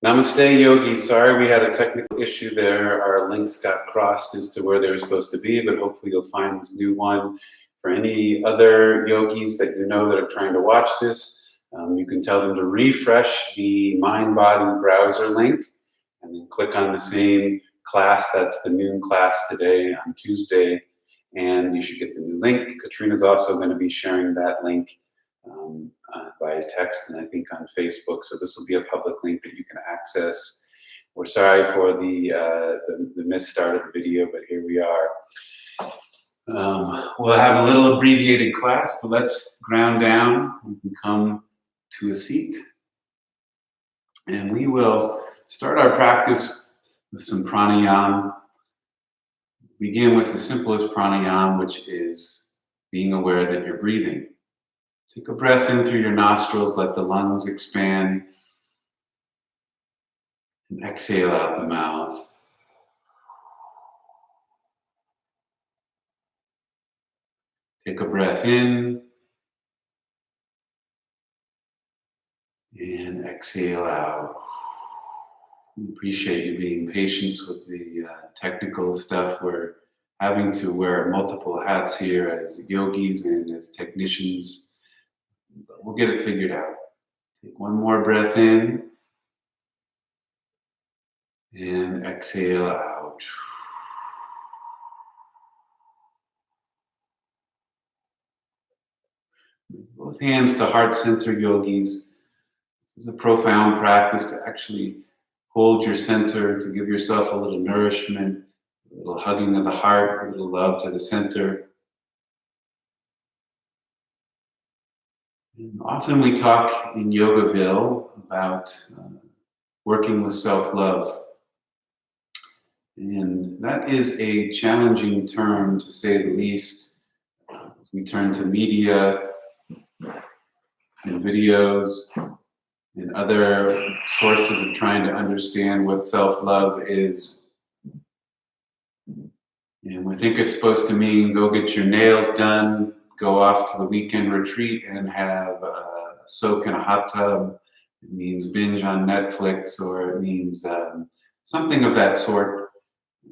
Namaste, Yogi. Sorry we had a technical issue there. Our links got crossed as to where they were supposed to be, but hopefully you'll find this new one. For any other yogis that you know that are trying to watch this, you can tell them to refresh the Mind-Body browser link and then click on the same class. That's the noon class today on Tuesday, and you should get the new link. Katrina's also going to be sharing that link by text and I think on Facebook. So this will be a public link that you can access. We're sorry for the misstart of the video, but here we are. We'll have a little abbreviated class, but let's ground down. We can come to a seat. And we will start our practice with some pranayama. Begin with the simplest pranayama, which is being aware that you're breathing. Take a breath in through your nostrils, let the lungs expand, and exhale out the mouth. Take a breath in, and exhale out. We appreciate you being patient with the technical stuff. We're having to wear multiple hats here as yogis and as technicians. But we'll get it figured out. Take one more breath in and exhale out. Both hands to heart center, yogis. This is a profound practice to actually hold your center, to give yourself a little nourishment, a little hugging of the heart, a little love to the center. And often we talk in Yogaville about working with self-love. And that is a challenging term, to say the least. As we turn to media and videos and other sources of trying to understand what self-love is. And we think it's supposed to mean go get your nails done, go off to the weekend retreat and have a soak in a hot tub. It means binge on Netflix, or it means something of that sort.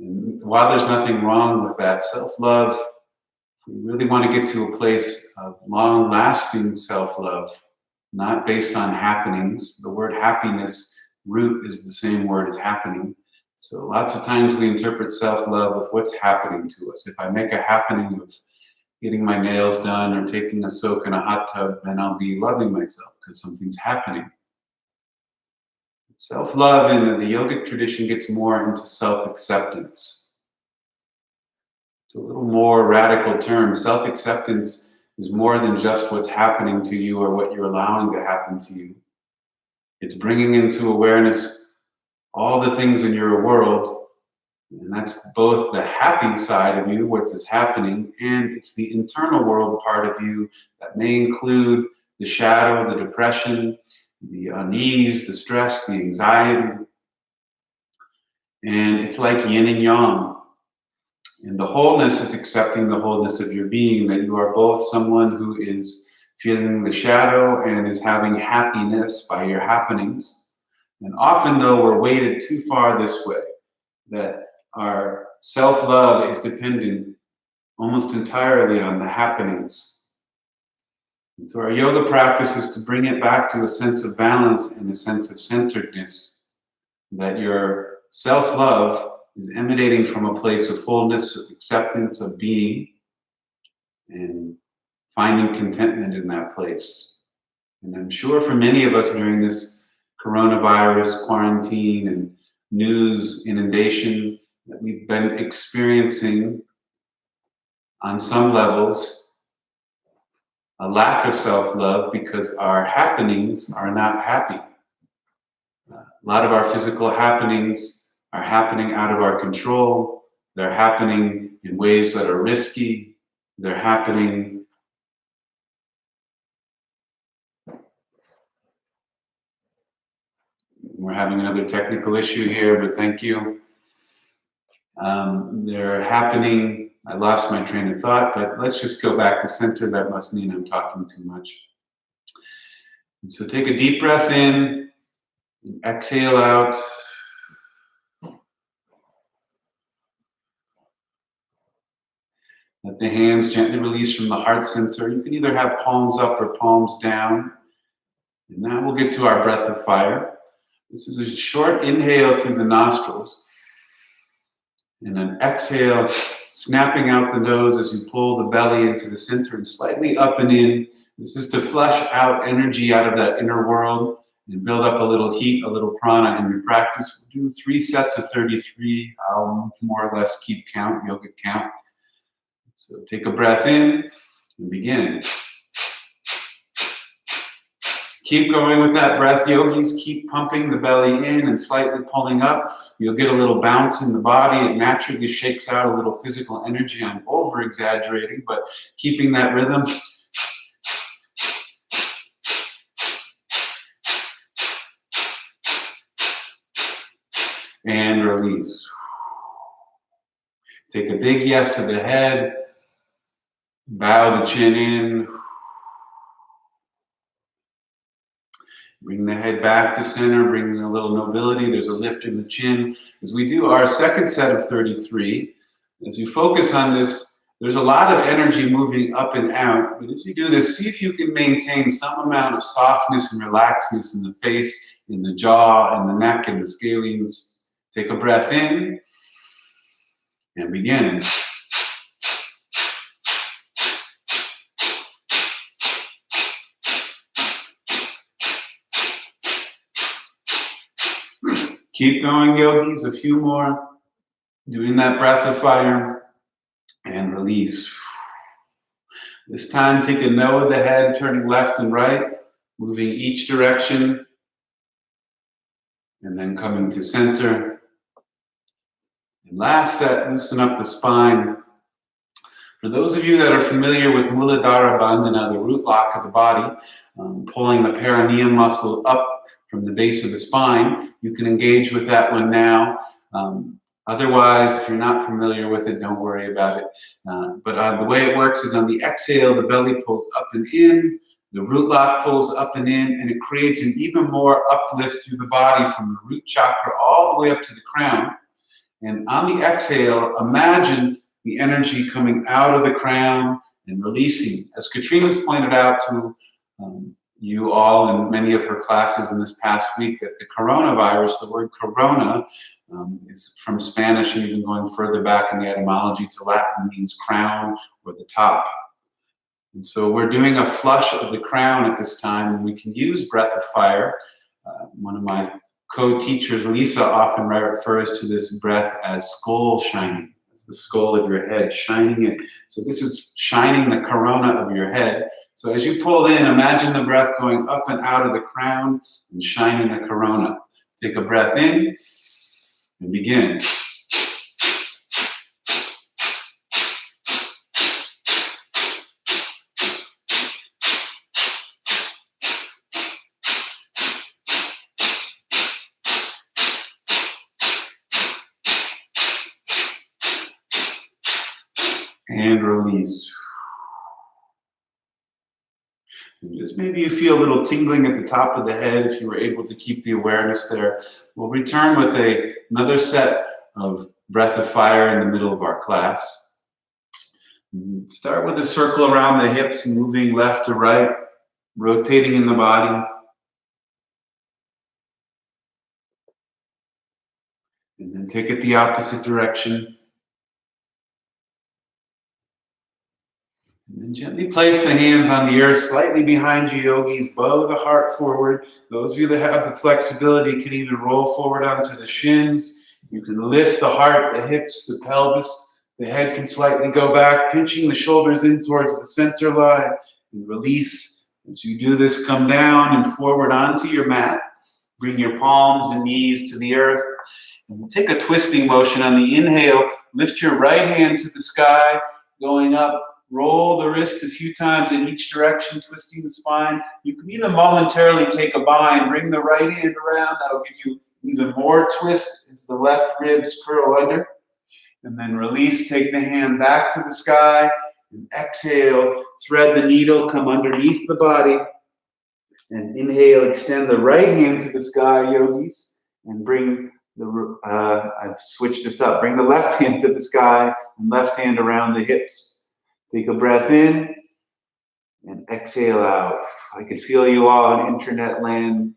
And while there's nothing wrong with that, self-love, if we really want to get to a place of long-lasting self-love, not based on happenings. The word happiness root is the same word as happening. So lots of times we interpret self-love with what's happening to us. If I make a happening of getting my nails done or taking a soak in a hot tub, then I'll be loving myself because something's happening. Self-love in the yogic tradition gets more into self-acceptance. It's a little more radical term. Self-acceptance is more than just what's happening to you or what you're allowing to happen to you. It's bringing into awareness all the things in your world. And that's both the happy side of you, what is happening, and it's the internal world part of you that may include the shadow, the depression, the unease, the stress, the anxiety. And it's like yin and yang. And the wholeness is accepting the wholeness of your being, that you are both someone who is feeling the shadow and is having happiness by your happenings. And often, though, we're weighted too far this way, that our self-love is dependent almost entirely on the happenings. And so our yoga practice is to bring it back to a sense of balance and a sense of centeredness, that your self-love is emanating from a place of wholeness, of acceptance, of being, and finding contentment in that place. And I'm sure for many of us during this coronavirus quarantine and news inundation, that we've been experiencing on some levels a lack of self-love because our happenings are not happy. A lot of our physical happenings are happening out of our control. They're happening in ways that are risky. They're happening we're having another technical issue here, but thank you. They're happening, I lost my train of thought, but let's just go back to center. That must mean I'm talking too much. And so take a deep breath in And exhale out. Let the hands gently release from the heart center. You can either have palms up or palms down. And now we'll get to our breath of fire. This is a short inhale through the nostrils. And an exhale, snapping out the nose as you pull the belly into the center and slightly up and in. This is to flush out energy out of that inner world and build up a little heat, a little prana in your practice. We'll do 3 sets of 33. I'll more or less keep count, yogic count. So take a breath in and begin. Keep going with that breath, yogis. Keep pumping the belly in and slightly pulling up. You'll get a little bounce in the body. It naturally shakes out a little physical energy. I'm over-exaggerating, but keeping that rhythm. And release. Take a big yes to the head. Bow the chin in. Bring the head back to center, bringing a little nobility. There's a lift in the chin. As we do our second set of 33, as you focus on this, there's a lot of energy moving up and out. But as you do this, see if you can maintain some amount of softness and relaxedness in the face, in the jaw, and the neck, and the scalenes. Take a breath in and begin. Keep going, yogis, a few more. Doing that breath of fire and release. This time, take a no of the head, turning left and right, moving each direction, and then coming to center. And last set, loosen up the spine. For those of you that are familiar with Muladhara Bandhana, the root lock of the body, pulling the perineum muscle up from the base of the spine, you can engage with that one now. Otherwise, if you're not familiar with it, don't worry about it. But the way it works is on the exhale, the belly pulls up and in, the root lock pulls up and in, and it creates an even more uplift through the body from the root chakra all the way up to the crown. And on the exhale, imagine the energy coming out of the crown and releasing. As Katrina's pointed out to you all in many of her classes in this past week, that the coronavirus, the word corona, is from Spanish, and even going further back in the etymology to Latin, means crown or the top. And so we're doing a flush of the crown at this time, and we can use breath of fire. One of my co-teachers, Lisa, often refers to this breath as skull shining. It's the skull of your head shining it. So this is shining the corona of your head. So as you pull in, imagine the breath going up and out of the crown and shining the corona. Take a breath in and begin. And release. And just maybe you feel a little tingling at the top of the head if you were able to keep the awareness there. We'll return with another set of breath of fire in the middle of our class. Start with a circle around the hips, moving left to right, rotating in the body. And then take it the opposite direction. And then gently place the hands on the earth slightly behind you, yogis. Bow the heart forward. Those of you that have the flexibility can even roll forward onto the shins. You can lift the heart, the hips, the pelvis. The head can slightly go back, pinching the shoulders in towards the center line. And release. As you do this, come down and forward onto your mat. Bring your palms and knees to the earth. And take a twisting motion on the inhale. Lift your right hand to the sky, going up. Roll the wrist a few times in each direction, twisting the spine. You can even momentarily take a bind. Bring the right hand around. That'll give you even more twist as the left ribs curl under. And then release. Take the hand back to the sky. And exhale. Thread the needle. Come underneath the body. And inhale, extend the right hand to the sky, yogis, and bring I've switched this up. Bring the left hand to the sky and left hand around the hips. Take a breath in and exhale out. I could feel you all in internet land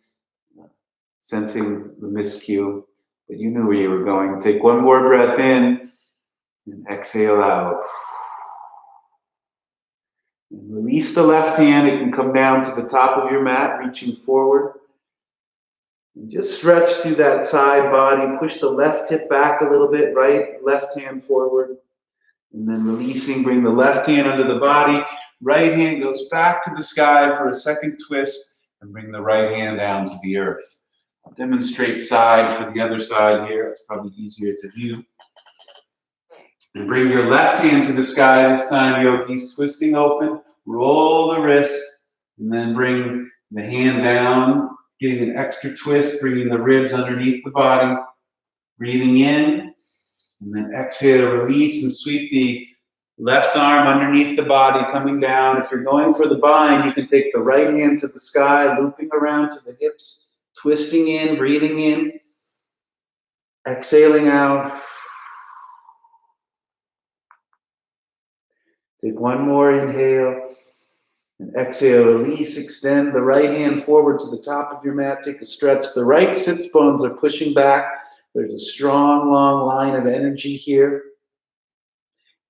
sensing the miscue, but you knew where you were going. Take one more breath in and exhale out. And release the left hand. It can come down to the top of your mat, reaching forward. And just stretch through that side body. Push the left hip back a little bit, right? Left hand forward. And then releasing, bring the left hand under the body. Right hand goes back to the sky for a second twist. And bring the right hand down to the earth. I'll demonstrate side for the other side here. It's probably easier to view. And bring your left hand to the sky this time, yogis, twisting open. Roll the wrist. And then bring the hand down. Getting an extra twist, bringing the ribs underneath the body. Breathing in, and then exhale, release, and sweep the left arm underneath the body, coming down. If you're going for the bind, you can take the right hand to the sky, looping around to the hips, twisting in, breathing in, exhaling out. Take one more inhale. And exhale, release, extend the right hand forward to the top of your mat. Take a stretch. The right sits bones are pushing back. There's a strong, long line of energy here.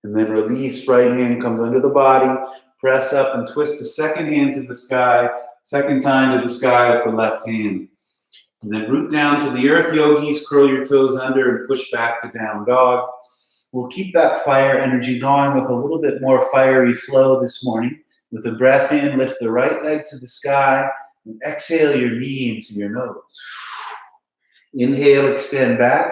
And then release, right hand comes under the body. Press up and twist the second hand to the sky. Second time to the sky with the left hand. And then root down to the earth, yogis. Curl your toes under and push back to down dog. We'll keep that fire energy going with a little bit more fiery flow this morning. With a breath in, lift the right leg to the sky and exhale your knee into your nose. Inhale, extend back.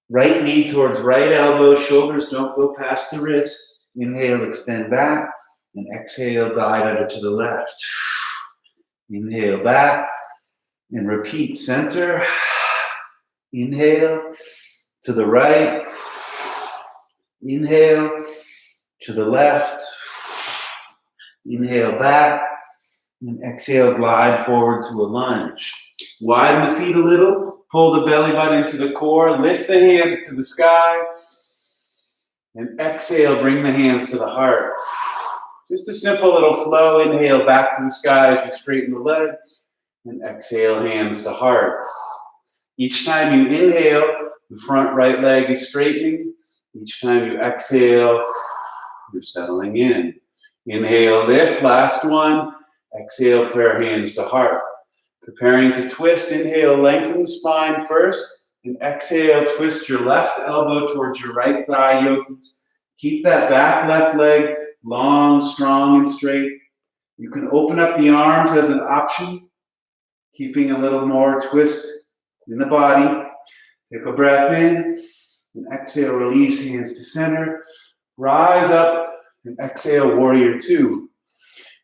Right knee towards right elbow. Shoulders don't go past the wrist. Inhale, extend back. And exhale, glide under to the left. Inhale back. And repeat center. Inhale to the right. Inhale to the left. Inhale back, and exhale, glide forward to a lunge. Widen the feet a little, pull the belly button into the core, lift the hands to the sky, and exhale, bring the hands to the heart. Just a simple little flow. Inhale back to the sky as you straighten the legs, and exhale, hands to heart. Each time you inhale, the front right leg is straightening. Each time you exhale, you're settling in. Inhale, lift, last one. Exhale, prayer hands to heart. Preparing to twist, inhale, lengthen the spine first. And exhale, twist your left elbow towards your right thigh, yogis. Keep that back left leg long, strong, and straight. You can open up the arms as an option, keeping a little more twist in the body. Take a breath in, and exhale, release, hands to center. Rise up. And exhale, warrior two.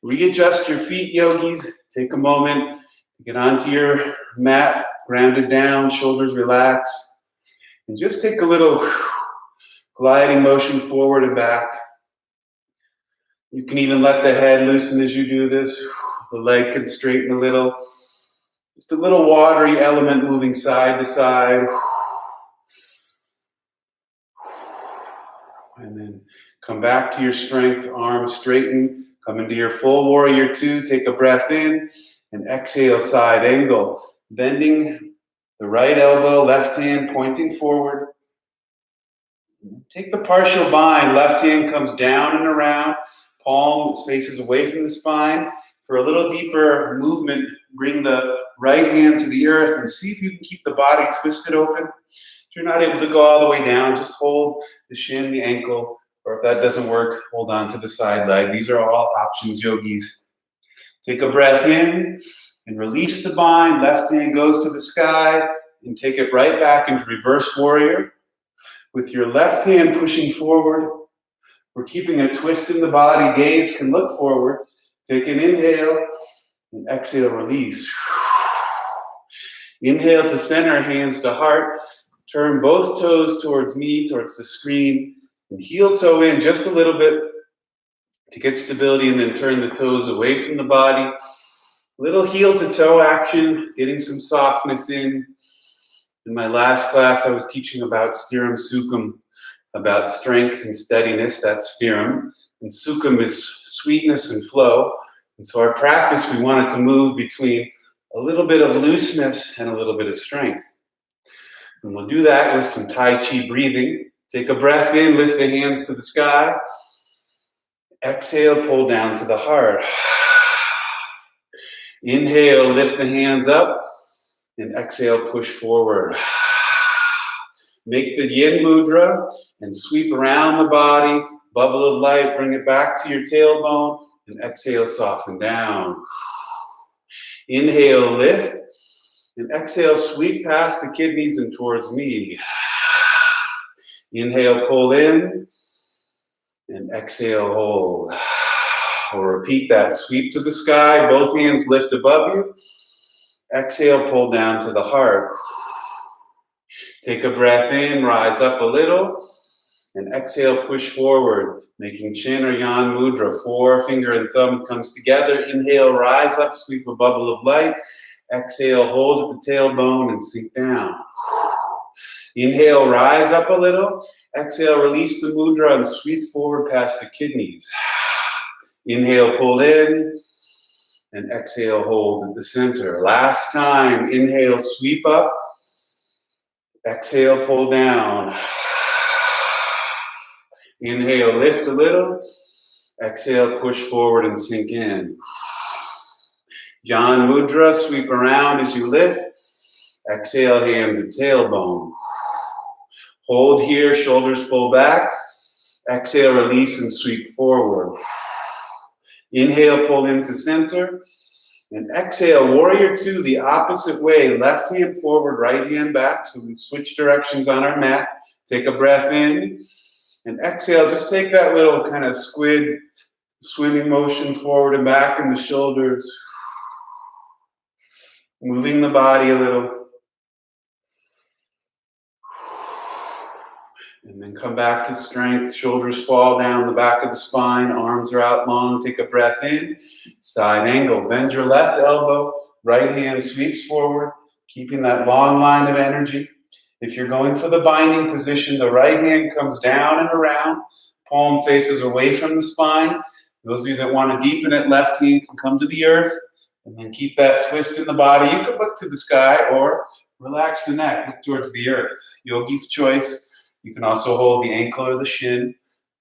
Readjust your feet, yogis. Take a moment to get onto your mat, grounded down, shoulders relaxed. And just take a little gliding motion forward and back. You can even let the head loosen as you do this. The leg can straighten a little. Just a little watery element moving side to side. And then come back to your strength, arms straighten. Come into your full warrior two. Take a breath in and exhale, side angle. Bending the right elbow, left hand pointing forward. Take the partial bind. Left hand comes down and around. Palm faces away from the spine. For a little deeper movement, bring the right hand to the earth and see if you can keep the body twisted open. If you're not able to go all the way down, just hold the shin, the ankle, or if that doesn't work, hold on to the side leg. These are all options, yogis. Take a breath in and release the bind. Left hand goes to the sky and take it right back into reverse warrior. With your left hand pushing forward, we're keeping a twist in the body. Gaze can look forward. Take an inhale and exhale, release. Inhale to center, hands to heart. Turn both toes towards me, towards the screen. And heel toe in just a little bit to get stability, and then turn the toes away from the body. Little heel to toe action, getting some softness in. In my last class, I was teaching about stiram sukham, about strength and steadiness. That's stiram. And sukham is sweetness and flow. And so our practice, we wanted to move between a little bit of looseness and a little bit of strength. And we'll do that with some Tai Chi breathing. Take a breath in, lift the hands to the sky. Exhale, pull down to the heart. Inhale, lift the hands up. And exhale, push forward. Make the yin mudra and sweep around the body. Bubble of light, bring it back to your tailbone. And exhale, soften down. Inhale, lift. And exhale, sweep past the kidneys and towards me. Inhale, pull in. And exhale, hold. We'll repeat that. Sweep to the sky. Both hands lift above you. Exhale, pull down to the heart. Take a breath in, rise up a little. And exhale, push forward, making chin or yan mudra. Forefinger and thumb comes together. Inhale, rise up, sweep a bubble of light. Exhale, hold at the tailbone and sink down. Inhale, rise up a little. Exhale, release the mudra and sweep forward past the kidneys. Inhale, pull in. And exhale, hold at the center. Last time, inhale, sweep up. Exhale, pull down. Inhale, lift a little. Exhale, push forward and sink in. Yan mudra, sweep around as you lift. Exhale, hands at tailbone. Hold here, shoulders pull back. Exhale, release and sweep forward. Inhale, pull into center. And exhale, warrior two, the opposite way. Left hand forward, right hand back. So we switch directions on our mat. Take a breath in. And exhale, just take that little kind of squid swimming motion forward and back in the shoulders. Moving the body a little. And then come back to strength. Shoulders fall down the back of the spine. Arms are out long. Take a breath in. Side angle. Bend your left elbow. Right hand sweeps forward, keeping that long line of energy. If you're going for the binding position, the right hand comes down and around. Palm faces away from the spine. Those of you that want to deepen it, left hand can come to the earth. And then keep that twist in the body. You could look to the sky or relax the neck. Look towards the earth. Yogi's choice. You can also hold the ankle or the shin.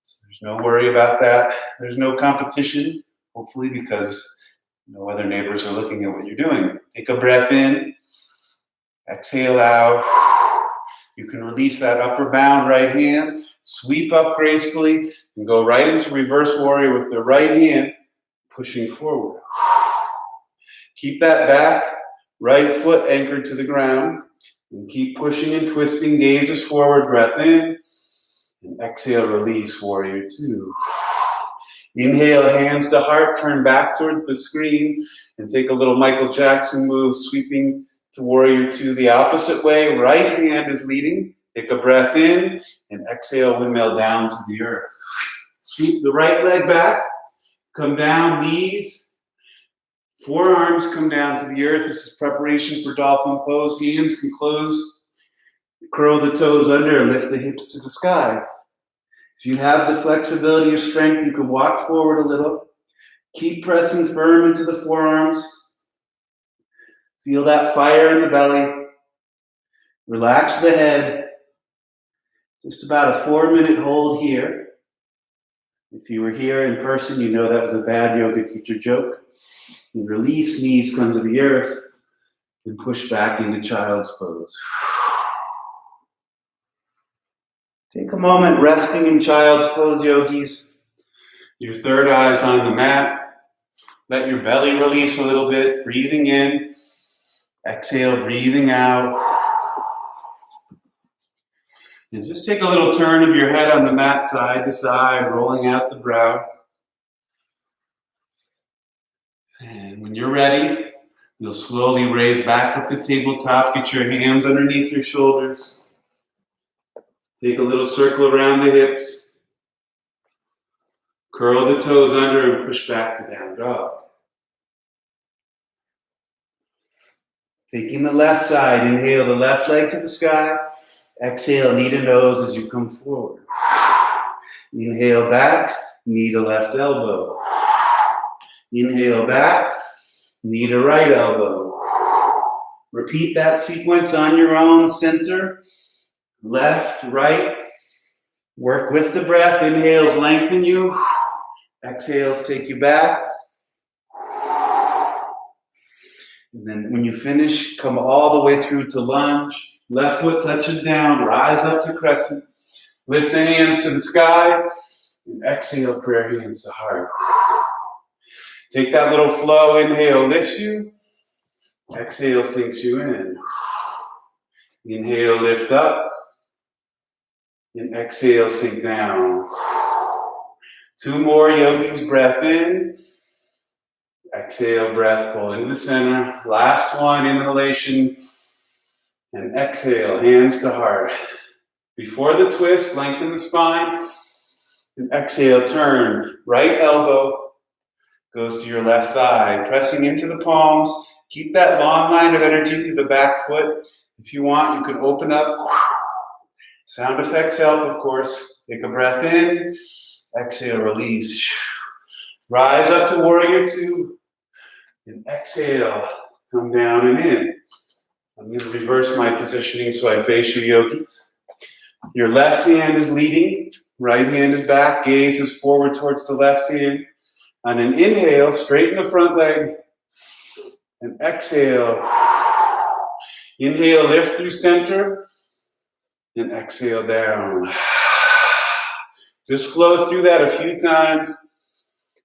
So there's no worry about that. There's no competition, hopefully, because no other neighbors are looking at what you're doing. Take a breath in. Exhale out. You can release that upper bound right hand. Sweep up gracefully and go right into reverse warrior with the right hand pushing forward. Keep that back right foot anchored to the ground. And keep pushing and twisting, gazes forward, breath in. And exhale, release, warrior two. Inhale, hands to heart, turn back towards the screen. And take a little Michael Jackson move, sweeping to warrior two the opposite way. Right hand is leading. Take a breath in. And exhale, windmill down to the earth. Sweep the right leg back. Come down, knees. Forearms come down to the earth. This is preparation for dolphin pose. Hands can close, curl the toes under, and lift the hips to the sky. If you have the flexibility or strength, you can walk forward a little. Keep pressing firm into the forearms. Feel that fire in the belly. Relax the head. Just about a 4-minute hold here. If you were here in person, you know that was a bad yoga teacher joke. And release, knees come to the earth, and push back into child's pose. Take a moment resting in child's pose, yogis. Your third eye's on the mat. Let your belly release a little bit, breathing in. Exhale, breathing out. And just take a little turn of your head on the mat side to side, rolling out the brow. And when you're ready, you'll slowly raise back up to tabletop. Get your hands underneath your shoulders. Take a little circle around the hips. Curl the toes under and push back to down dog. Taking the left side, inhale the left leg to the sky. Exhale, knee to nose as you come forward. Inhale back, knee to left elbow. Inhale back, knee to right elbow. Repeat that sequence on your own. Center, left, right. Work with the breath. Inhales lengthen you. Exhales take you back. And then when you finish, come all the way through to lunge. Left foot touches down, rise up to crescent. Lift the hands to the sky, and exhale, prayer hands to heart. Take that little flow, inhale lifts you, exhale sinks you in. Inhale, lift up, and exhale, sink down. 2 more yogis, breath in. Exhale, breath, pull into the center. Last one, inhalation. And exhale, hands to heart. Before the twist, lengthen the spine. And exhale, turn. Right elbow goes to your left thigh. Pressing into the palms. Keep that long line of energy through the back foot. If you want, you can open up. Sound effects help, of course. Take a breath in. Exhale, release. Rise up to warrior 2. And exhale, come down and in. I'm going to reverse my positioning so I face you, yogis. Your left hand is leading, right hand is back, gaze is forward towards the left hand. On an inhale, straighten the front leg, and exhale. Inhale, lift through center, and exhale down. Just flow through that a few times.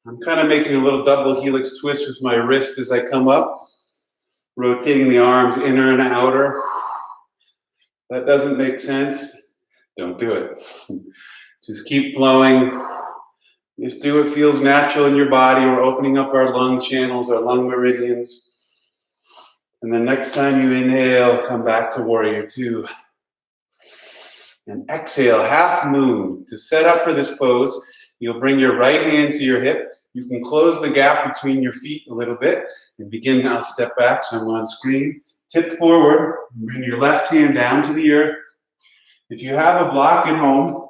I'm kind of making a little double helix twist with my wrist as I come up. Rotating the arms inner and outer. That doesn't make sense. Don't do it. Just keep flowing. Just do what feels natural in your body. We're opening up our lung channels, our lung meridians. And then next time you inhale, come back to warrior 2. And exhale, half moon. To set up for this pose, you'll bring your right hand to your hip. You can close the gap between your feet a little bit and begin. I'll step back so I'm on screen. Tip forward, bring your left hand down to the earth. If you have a block at home,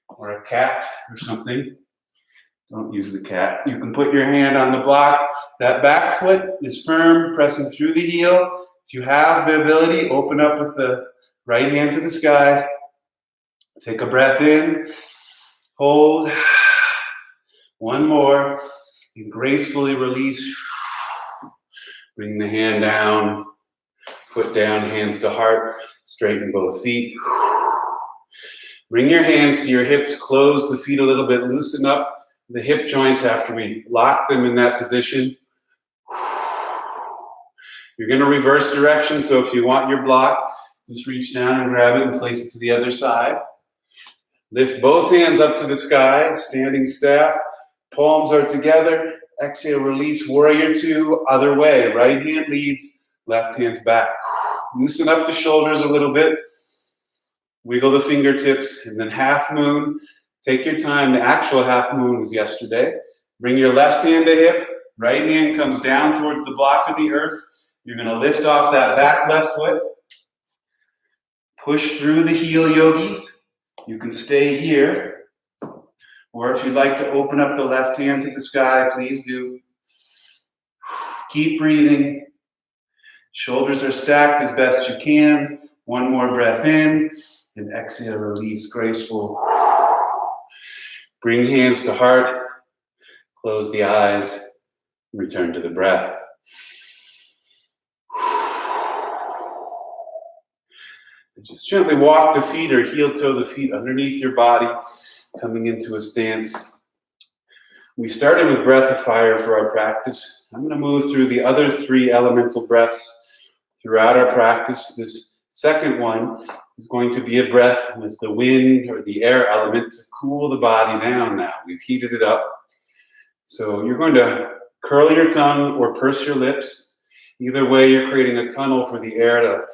or a cat or something, don't use the cat. You can put your hand on the block. That back foot is firm, pressing through the heel. If you have the ability, open up with the right hand to the sky. Take a breath in, hold. One more, and gracefully release. Bring the hand down, foot down, hands to heart. Straighten both feet. Bring your hands to your hips, close the feet a little bit, loosen up the hip joints after we lock them in that position. You're going to reverse direction, so if you want your block, just reach down and grab it and place it to the other side. Lift both hands up to the sky, standing staff. Palms are together. Exhale, release, warrior 2, other way. Right hand leads, left hand's back. Loosen up the shoulders a little bit. Wiggle the fingertips, and then half moon. Take your time. The actual half moon was yesterday. Bring your left hand to hip. Right hand comes down towards the block of the earth. You're going to lift off that back left foot. Push through the heel, yogis. You can stay here. Or if you'd like to open up the left hand to the sky, please do. Keep breathing. Shoulders are stacked as best you can. One more breath in, and exhale, release, graceful. Bring hands to heart. Close the eyes. Return to the breath. Just gently walk the feet or heel toe the feet underneath your body, coming into a stance. We started with breath of fire for our practice. I'm going to move through the other 3 elemental breaths throughout our practice. This second one is going to be a breath with the wind or the air element to cool the body down now. We've heated it up. So you're going to curl your tongue or purse your lips. Either way, you're creating a tunnel for the air to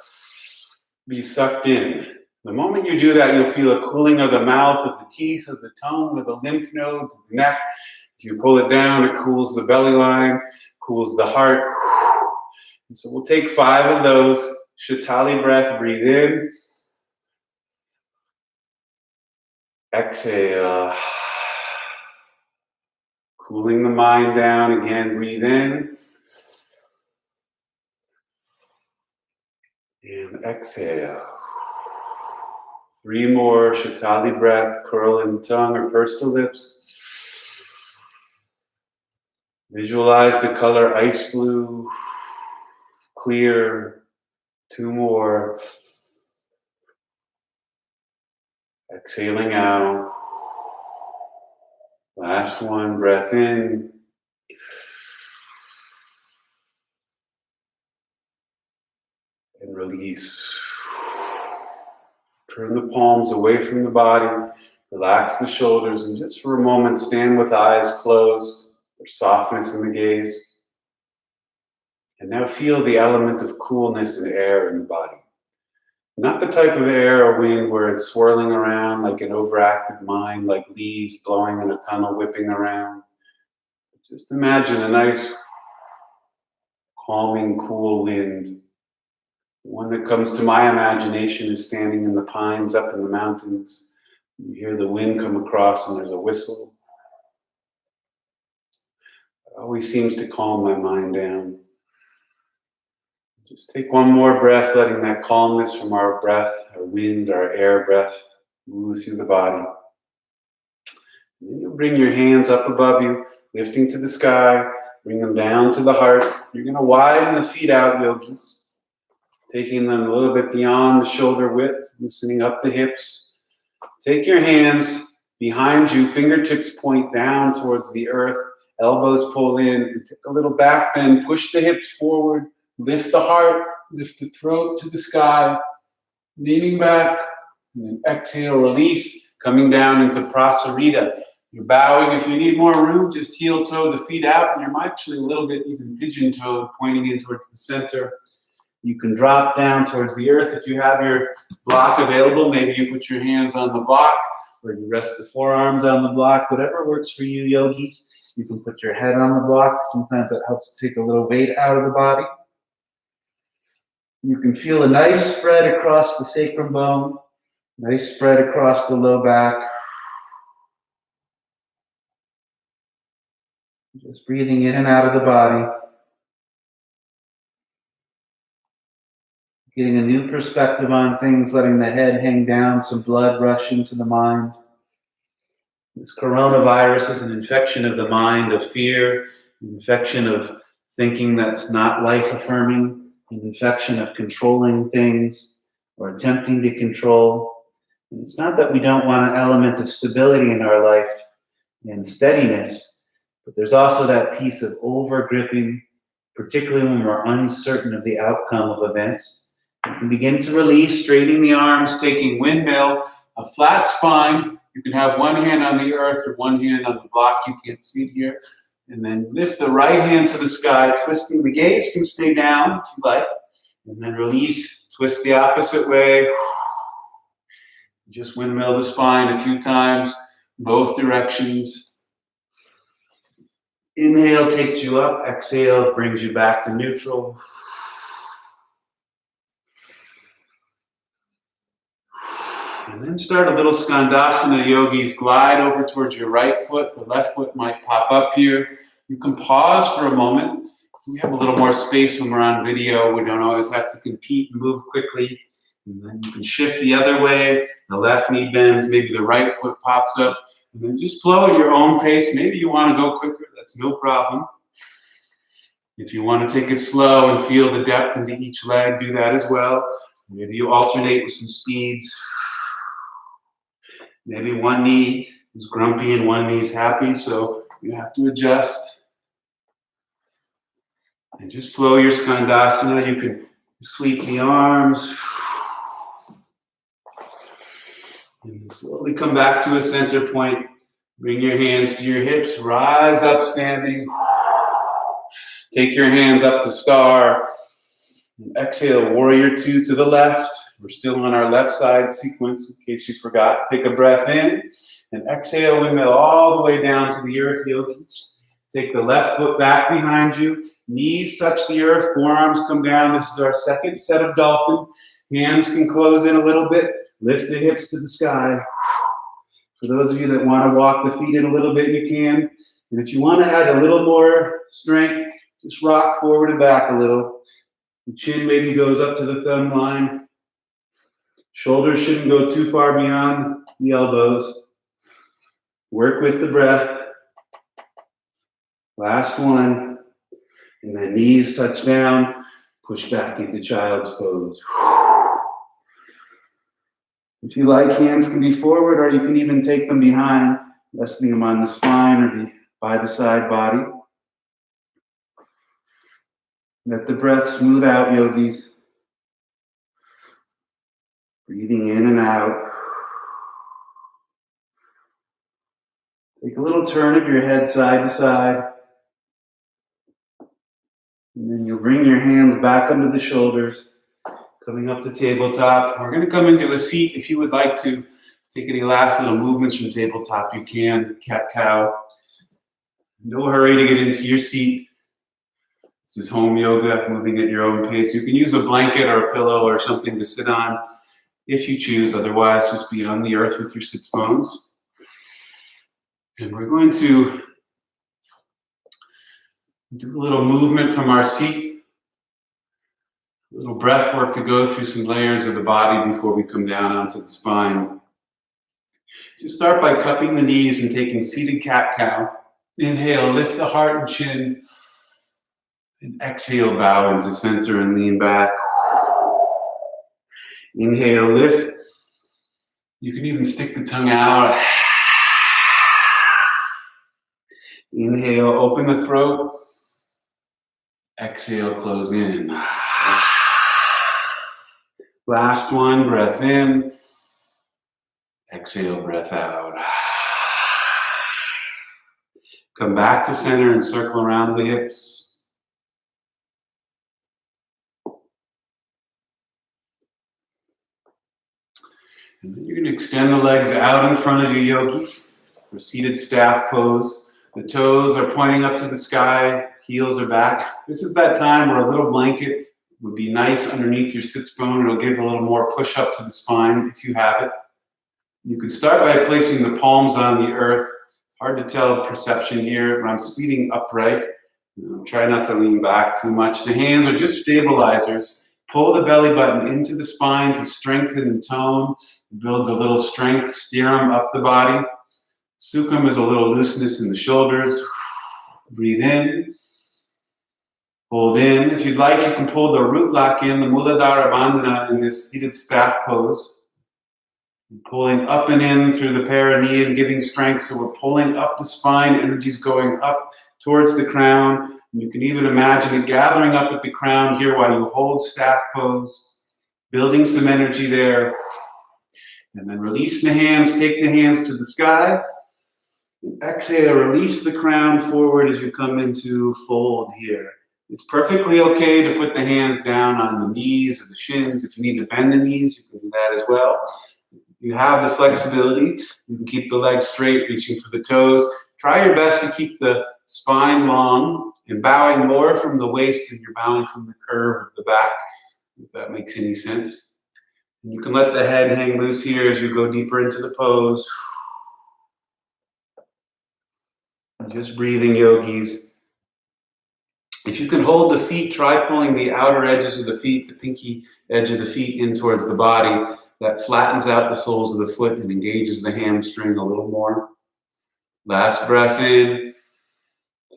be sucked in. The moment you do that, you'll feel a cooling of the mouth, of the teeth, of the tongue, of the lymph nodes, of the neck. If you pull it down, it cools the belly line, cools the heart. And so we'll take 5 of those. Shatali breath, breathe in. Exhale. Cooling the mind down. Again, breathe in. And exhale. 3 more. Shatali breath. Curl in the tongue or purse the lips. Visualize the color ice blue. Clear. 2 more. Exhaling out. Last one, breath in. And release. Turn the palms away from the body. Relax the shoulders and just for a moment stand with eyes closed. There's softness in the gaze. And now feel the element of coolness and air in the body. Not the type of air or wind where it's swirling around like an overactive mind, like leaves blowing in a tunnel, whipping around. Just imagine a nice, calming, cool wind. One that comes to my imagination is standing in the pines up in the mountains. You hear the wind come across and there's a whistle. It always seems to calm my mind down. Just take one more breath, letting that calmness from our breath, our wind, our air breath move through the body. And then you'll bring your hands up above you, lifting to the sky, bring them down to the heart. You're going to widen the feet out, yogis, taking them a little bit beyond the shoulder width, loosening up the hips. Take your hands behind you, fingertips point down towards the earth, elbows pull in, and take a little back bend, push the hips forward. Lift the heart, lift the throat to the sky, leaning back, and then exhale, release, coming down into Prasarita. You're bowing. If you need more room, just heel toe the feet out, and you're actually a little bit even pigeon-toed, pointing in towards the center. You can drop down towards the earth. If you have your block available, maybe you put your hands on the block, or you rest the forearms on the block, whatever works for you, yogis. You can put your head on the block. Sometimes that helps take a little weight out of the body. You can feel a nice spread across the sacrum bone, nice spread across the low back. Just breathing in and out of the body. Getting a new perspective on things, letting the head hang down, some blood rush into the mind. This coronavirus is an infection of the mind, of fear, an infection of thinking that's not life-affirming, an infection of controlling things or attempting to control. And it's not that we don't want an element of stability in our life and steadiness, but there's also that piece of over-gripping, particularly when we're uncertain of the outcome of events. You can begin to release, straightening the arms, taking windmill, a flat spine. You can have one hand on the earth or one hand on the block. You can't see it here. And then lift the right hand to the sky, twisting. The gaze can stay down if you like. And then release, twist the opposite way. Just windmill the spine a few times, both directions. Inhale takes you up, exhale brings you back to neutral. And then start a little Skandasana, yogis. Glide over towards your right foot. The left foot might pop up here. You can pause for a moment. We have a little more space when we're on video. We don't always have to compete and move quickly. And then you can shift the other way. The left knee bends. Maybe the right foot pops up. And then just flow at your own pace. Maybe you want to go quicker. That's no problem. If you want to take it slow and feel the depth into each leg, do that as well. Maybe you alternate with some speeds. Maybe one knee is grumpy and one knee is happy, so you have to adjust. And just flow your Skandasana. You can sweep the arms. And then slowly come back to a center point. Bring your hands to your hips. Rise up standing. Take your hands up to star. And exhale, warrior 2 to the left. We're still on our left side sequence, in case you forgot. Take a breath in and exhale, windmill all the way down to the earth, yogis. Take the left foot back behind you. Knees touch the earth, forearms come down. This is our second set of dolphin. Hands can close in a little bit. Lift the hips to the sky. For those of you that want to walk the feet in a little bit, you can. And if you want to add a little more strength, just rock forward and back a little. The chin maybe goes up to the thumb line. Shoulders shouldn't go too far beyond the elbows. Work with the breath. Last one. And then knees touch down. Push back into child's pose. If you like, hands can be forward, or you can even take them behind, resting them on the spine or by the side body. Let the breath smooth out, yogis. Breathing in and out. Take a little turn of your head side to side. And then you'll bring your hands back under the shoulders, coming up to tabletop. We're going to come into a seat. If you would like to take any last little movements from tabletop, you can. Cat-cow. No hurry to get into your seat. This is home yoga, moving at your own pace. You can use a blanket or a pillow or something to sit on if you choose. Otherwise, just be on the earth with your sits bones. And we're going to do a little movement from our seat. A little breath work to go through some layers of the body before we come down onto the spine. Just start by cupping the knees and taking seated cat-cow. Inhale, lift the heart and chin. And exhale, bow into center and lean back. Inhale, lift. You can even stick the tongue out. Inhale, open the throat. Exhale, close in. Last one, breath in. Exhale, breath out. Come back to center and circle around the hips. And then you're going to extend the legs out in front of you, yogis, for seated staff pose. The toes are pointing up to the sky, heels are back. This is that time where a little blanket would be nice underneath your sits bone. It'll give a little more push up to the spine if you have it. You could start by placing the palms on the earth. It's hard to tell perception here, but I'm seating upright. Try not to lean back too much. The hands are just stabilizers. Pull the belly button into the spine to strengthen and tone. It builds a little strength, steerum up the body. Sukham is a little looseness in the shoulders. Breathe in. Hold in. If you'd like, you can pull the root lock in, the Muladhara Bandhana in this seated staff pose. Pulling up and in through the perineum, giving strength. So we're pulling up the spine, energy's going up towards the crown. And you can even imagine it gathering up at the crown here while you hold staff pose, building some energy there. And then release the hands, take the hands to the sky. Exhale, release the crown forward as you come into fold here. It's perfectly okay to put the hands down on the knees or the shins. If you need to bend the knees, you can do that as well. You have the flexibility. You can keep the legs straight, reaching for the toes. Try your best to keep the spine long and bowing more from the waist than you're bowing from the curve of the back, if that makes any sense. And you can let the head hang loose here as you go deeper into the pose. Just breathing, yogis. If you can hold the feet, try pulling the outer edges of the feet, the pinky edge of the feet in towards the body. That flattens out the soles of the foot and engages the hamstring a little more. Last breath in,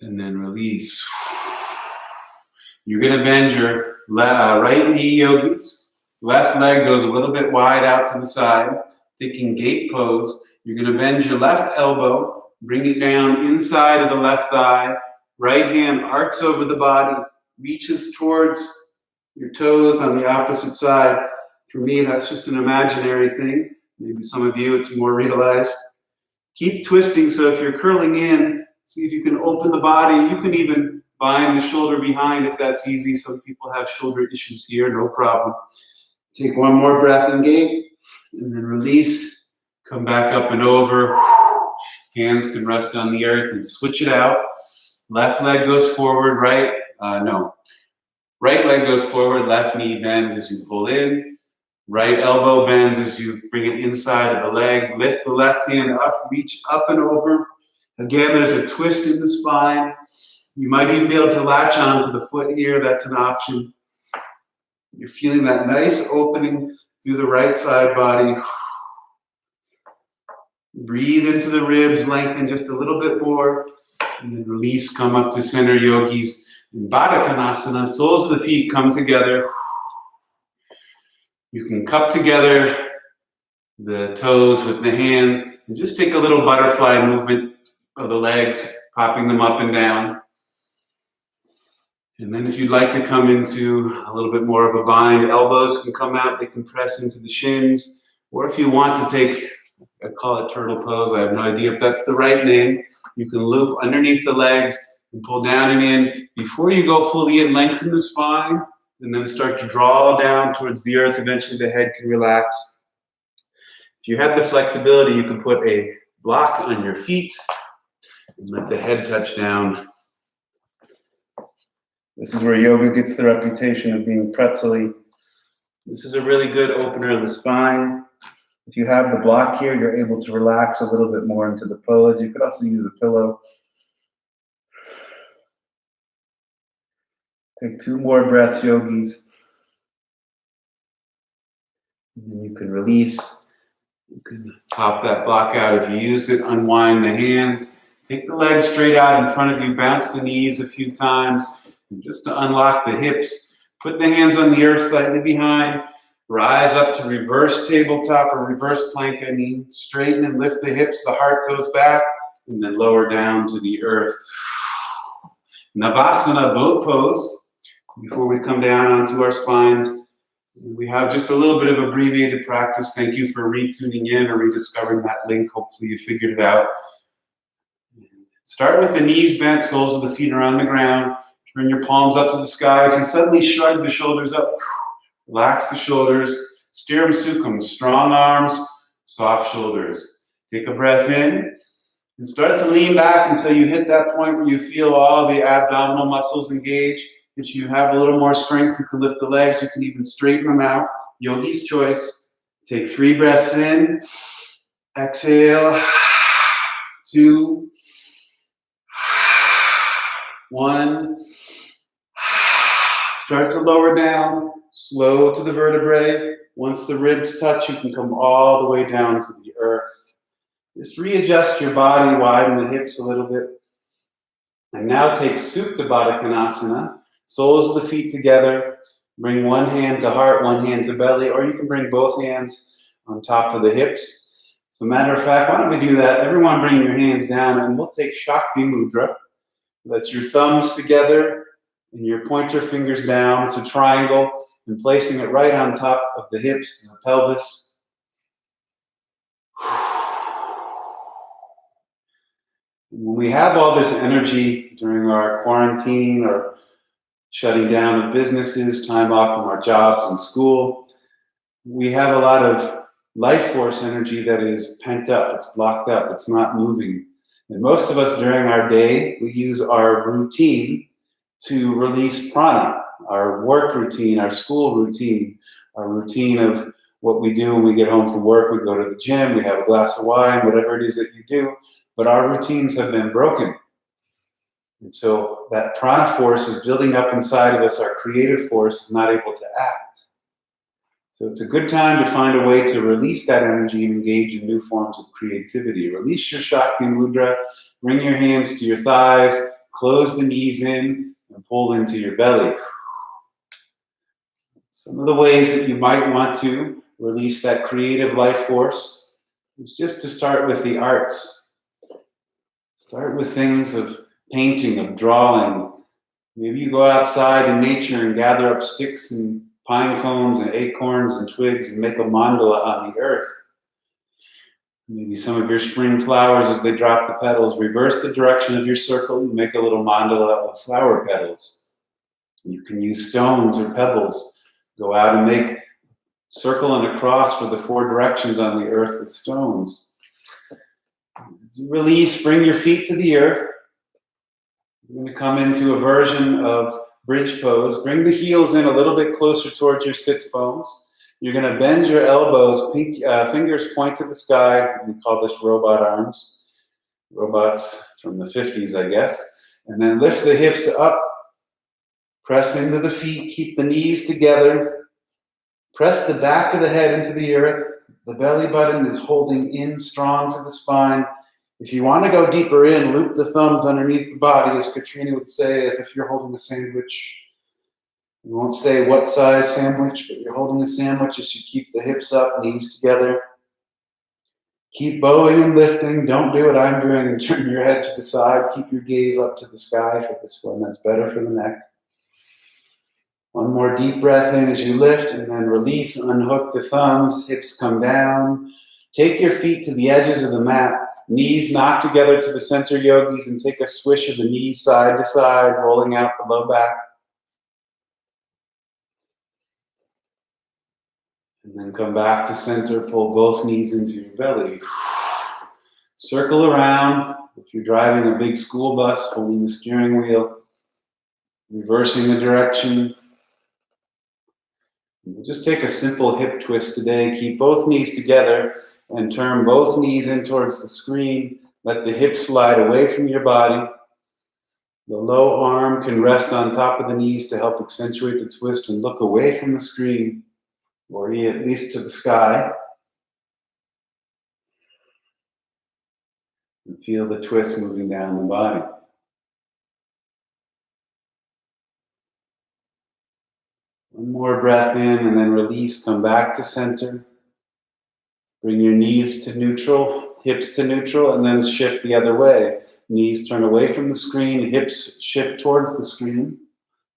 and then release. You're going to bend your right knee, yogis. Left leg goes a little bit wide out to the side. Taking gate pose. You're going to bend your left elbow. Bring it down inside of the left thigh. Right hand arcs over the body, reaches towards your toes on the opposite side. For me, that's just an imaginary thing. Maybe some of you, it's more realized. Keep twisting, so if you're curling in, see if you can open the body. You can even bind the shoulder behind if that's easy. Some people have shoulder issues here, no problem. Take one more breath in gate, and then release. Come back up and over. Hands can rest on the earth and switch it out. Left leg goes forward, right leg goes forward, left knee bends as you pull in, right elbow bends as you bring it inside of the leg. Lift the left hand up, reach up and over. Again, there's a twist in the spine. You might even be able to latch onto the foot here. That's an option. You're feeling that nice opening through the right side body. Breathe into the ribs, lengthen just a little bit more, and then release, come up to center, yogis. In Baddha Konasana, soles of the feet come together. You can cup together the toes with the hands and just take a little butterfly movement of the legs, popping them up and down. And then if you'd like to come into a little bit more of a bind, elbows can come out, they can press into the shins. Or if you want to take, I call it turtle pose, I have no idea if that's the right name. You can loop underneath the legs and pull down and in. Before you go fully in, lengthen the spine and then start to draw down towards the earth. Eventually the head can relax. If you have the flexibility, you can put a block on your feet and let the head touch down. This is where yoga gets the reputation of being pretzely. This is a really good opener of the spine. If you have the block here, you're able to relax a little bit more into the pose. You could also use a pillow. Take 2 more breaths, yogis. And then you can release. You can pop that block out. If you use it, unwind the hands. Take the legs straight out in front of you. Bounce the knees a few times. And just to unlock the hips, put the hands on the earth slightly behind. Rise up to reverse tabletop or reverse plank. I mean, straighten and lift the hips. The heart goes back. And then lower down to the earth. Navasana, boat pose. Before we come down onto our spines, we have just a little bit of abbreviated practice. Thank you for retuning in or rediscovering that link. Hopefully you figured it out. Start with the knees bent, soles of the feet around the ground. Turn your palms up to the sky. If you suddenly shrug the shoulders up, relax the shoulders. Stiram Sukham, strong arms, soft shoulders. Take a breath in and start to lean back until you hit that point where you feel all the abdominal muscles engage. If you have a little more strength, you can lift the legs. You can even straighten them out. Yogi's choice. Take 3 breaths in. Exhale. 2. 1. Start to lower down. Slow to the vertebrae. Once the ribs touch, you can come all the way down to the earth. Just readjust your body, widen the hips a little bit. And now take Supta Baddha Konasana. Soles of the feet together. Bring one hand to heart, one hand to belly, or you can bring both hands on top of the hips. So matter of fact, why don't we do that? Everyone bring your hands down and we'll take Shakti Mudra. That's your thumbs together and your pointer fingers down. It's a triangle, and placing it right on top of the hips and the pelvis. When we have all this energy during our quarantine or shutting down of businesses, time off from our jobs and school, we have a lot of life force energy that is pent up, it's blocked up, it's not moving. And most of us during our day, we use our routine to release prana, our work routine, our school routine, our routine of what we do when we get home from work. We go to the gym, we have a glass of wine, whatever it is that you do, but our routines have been broken. And so that prana force is building up inside of us. Our creative force is not able to act. So it's a good time to find a way to release that energy and engage in new forms of creativity. Release your Shakti Mudra, bring your hands to your thighs, close the knees in, and pull into your belly. Some of the ways that you might want to release that creative life force is just to start with the arts. Start with things of painting, of drawing. Maybe you go outside in nature and gather up sticks and pine cones and acorns and twigs and make a mandala on the earth. Maybe some of your spring flowers, as they drop the petals, reverse the direction of your circle and make a little mandala of flower petals. You can use stones or pebbles. Go out and make a circle and a cross for the 4 directions on the earth with stones. Release, bring your feet to the earth. You're going to come into a version of bridge pose. Bring the heels in a little bit closer towards your sits bones. You're going to bend your elbows, fingers point to the sky. We call this robot arms. Robots from the 50s, I guess. And then lift the hips up. Press into the feet. Keep the knees together. Press the back of the head into the earth. The belly button is holding in strong to the spine. If you want to go deeper in, loop the thumbs underneath the body, as Katrina would say, as if you're holding a sandwich. You won't say what size sandwich, but you're holding a sandwich as you keep the hips up, knees together. Keep bowing and lifting. Don't do what I'm doing and turn your head to the side. Keep your gaze up to the sky for this one. That's better for the neck. One more deep breath in as you lift, and then release, unhook the thumbs, hips come down. Take your feet to the edges of the mat. Knees knock together to the center, yogis, and take a swish of the knees side to side, rolling out the low back. And then come back to center, pull both knees into your belly. Circle around. If you're driving a big school bus, holding the steering wheel, reversing the direction. We'll just take a simple hip twist today. Keep both knees together and turn both knees in towards the screen. Let the hips slide away from your body. The low arm can rest on top of the knees to help accentuate the twist and look away from the screen, or at least to the sky. And feel the twist moving down the body. One more breath in and then release, come back to center. Bring your knees to neutral, hips to neutral, and then shift the other way. Knees turn away from the screen, hips shift towards the screen.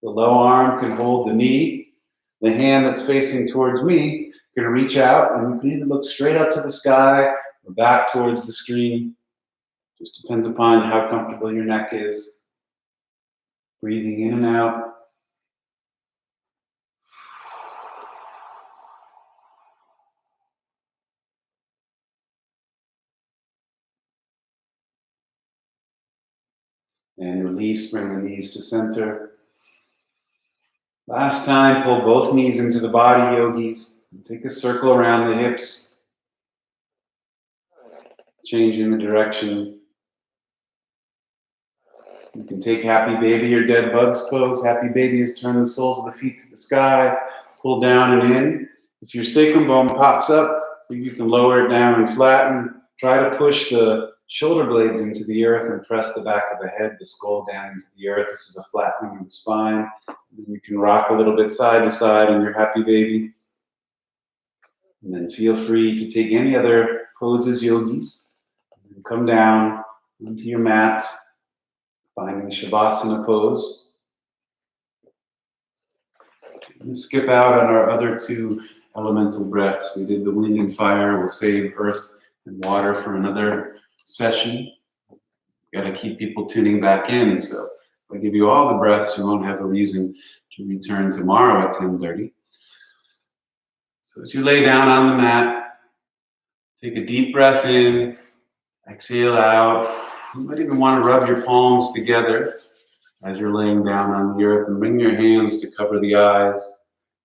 The low arm can hold the knee. The hand that's facing towards me can reach out, and you can either look straight up to the sky or back towards the screen. Just depends upon how comfortable your neck is. Breathing in and out. And release, bring the knees to center. Last time, pull both knees into the body, yogis. Take a circle around the hips. Changing the direction. You can take happy baby or dead bugs pose. Happy baby is turn the soles of the feet to the sky. Pull down and in. If your sacrum bone pops up, you can lower it down and flatten. Try to push the shoulder blades into the earth and press the back of the head, the skull down into the earth. This is a flattening of the spine. You can rock a little bit side to side in your happy baby. And then feel free to take any other poses, yogis. And come down onto your mats, finding Shavasana pose. And skip out on our other two elemental breaths. We did the wind and fire. We'll save earth and water for another session. Got to keep people tuning back in. So if I give you all the breaths, you won't have a reason to return tomorrow at 10:30. So as you lay down on the mat, take a deep breath in, exhale out. You might even want to rub your palms together as you're laying down on the earth, and bring your hands to cover the eyes.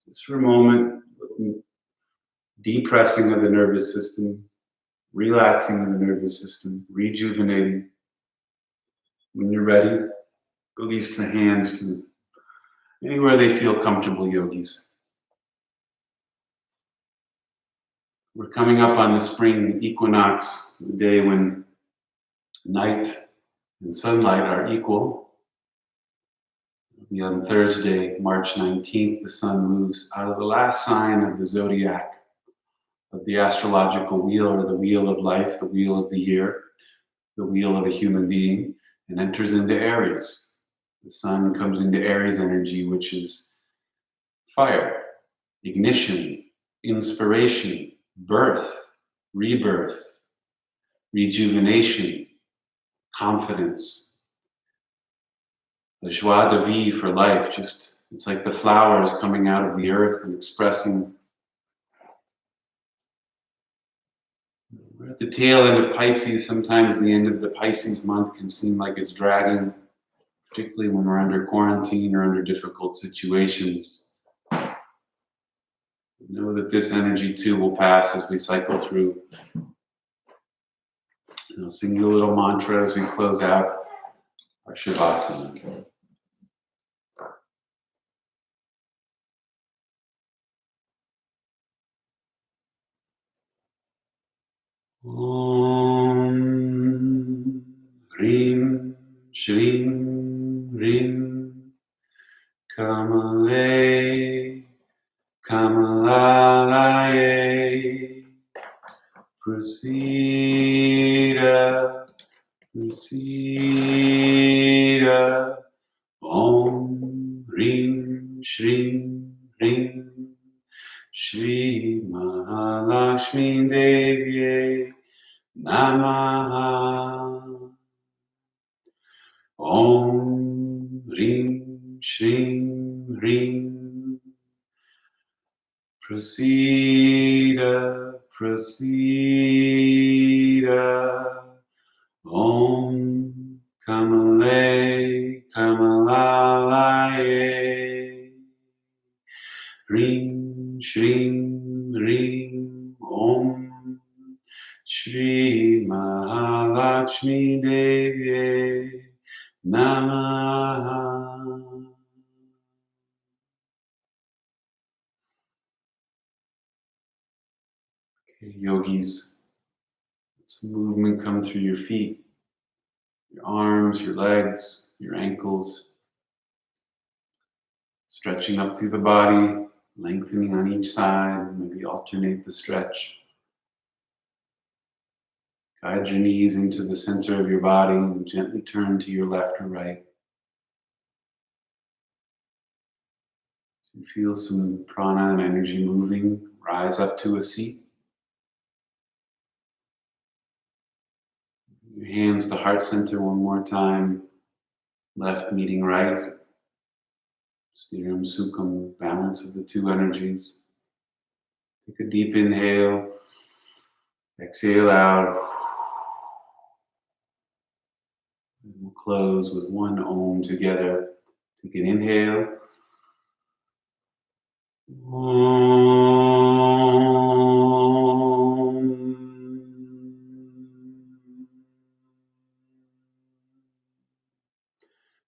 Just for a moment, depressing of the nervous system, relaxing of the nervous system, rejuvenating. When you're ready, release the hands to anywhere they feel comfortable, yogis. We're coming up on the spring equinox, the day when night and sunlight are equal. On Thursday, March 19th, the sun moves out of the last sign of the zodiac, of the astrological wheel, or the wheel of life, the wheel of the year, the wheel of a human being, and enters into Aries. The sun comes into Aries energy, which is fire, ignition, inspiration, birth, rebirth, rejuvenation, confidence. The joie de vivre for life, just it's like the flowers coming out of the earth and expressing. We're at the tail end of Pisces. Sometimes the end of the Pisces month can seem like it's dragging. particularly when we're under quarantine or under difficult situations. Know that this energy too will pass as we cycle through. And I'll sing you a little mantra as we close out our Shavasana. Om Rim Shrim Rim Kamale Kamalalaye Prasida Prasida Om Rim Shrim Rim Shri Mahalakshmi Devi Namaha. Om Rim Shrim Rim Prasida Prasida Om Kamale Kamalalaye Rim Shrim Rim Om Shri Mahalakshmi Devi Namaha. Okay, yogis, let some movement come through your feet, your arms, your legs, your ankles, stretching up through the body, lengthening on each side, maybe alternate the stretch. Guide your knees into the center of your body and gently turn to your left or right. So you feel some prana and energy moving, rise up to a seat. Your hands to heart center one more time, left meeting right. Stiram Sukham, balance of the two energies. Take a deep inhale, exhale out. And we'll close with one Om together. Take an inhale. Om.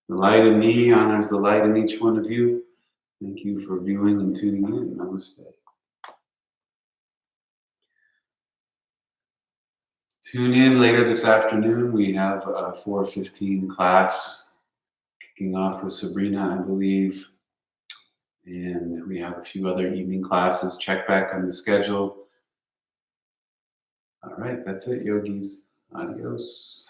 The light in me honors the light in each one of you. Thank you for viewing and tuning in. Namaste. Tune in later this afternoon. We have a 4:15 class kicking off with Sabrina, I believe. And we have a few other evening classes. Check back on the schedule. All right, that's it, yogis. Adios.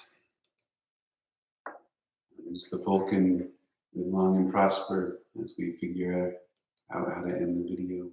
As the Vulcan live long and prosper as we figure out how to end the video.